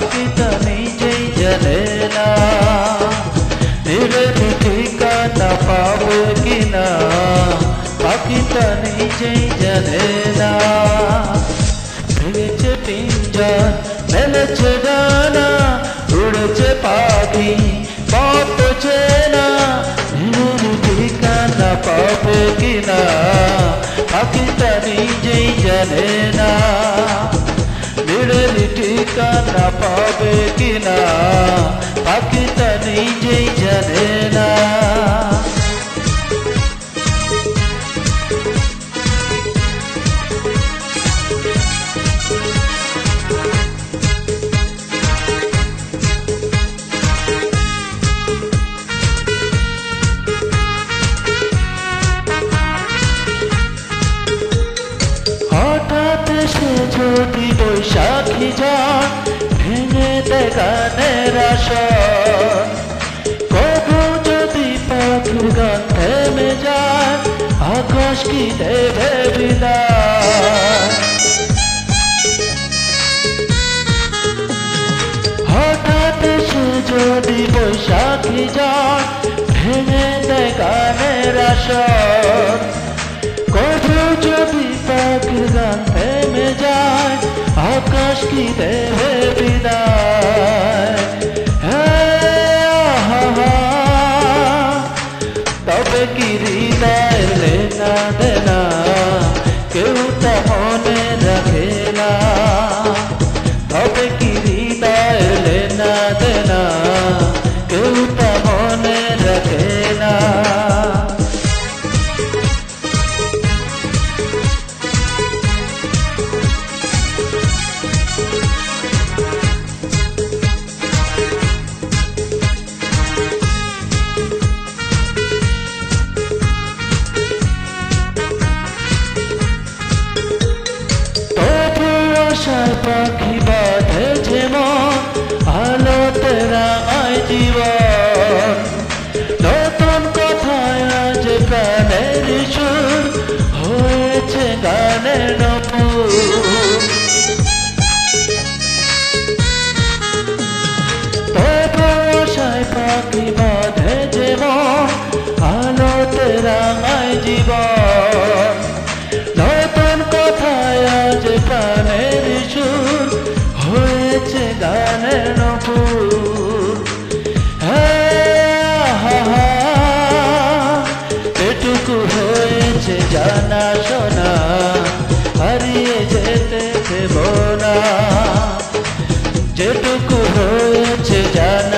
পাখিটা নিজেই জানে না নিরতি ঠিকানা পাবে কিনা পাখিটা নিজেই জানে না ভেঙেছে পিঞ্জর মেলেছে ডানা উড়েছে পাখি পথ চেনা নিরতি ঠিকানা পাবে কিনা পাখিটা নিজেই জানে না নিরতি ঠিকানা পাবে কিনা পাখিটা নিজেই জানে না হঠাৎ সে যদি বৈশাখী ঝড় ভেঙে দেয় গানের আসর কবু যদি পাখির গান থেমে যায় আকাশ কি দেবে বিদায় হঠাৎ সে যদি বৈশাখী ঝড় ভেঙে দেয় গানের আসর কবু যদি পাখির গান থেমে যায় আকাশ কি দেবে বিদায় তবে কি হৃদয়ের লেনা দেনা কেউ তা মনে রাখে না তবে কি হৃদয়ের লেনা দেনা কেউ তা মনে রাখে না আশায় পাখি বাঁধেছে মন আলোতে রাঙায় জীবন নতুন কথায় আজ গানের সুর হয়েছে গানের নপুর তবু আশায় পাখি বাঁধেছে মন আলোতে রাঙায় জীবন নতুন কথায় আজ গানের সুর হয়েছে গানের নপুর এটুকু হয়েছে জানা শোনা হারিয়ে যেতে দেব না যেটুকু হয়েছে জানা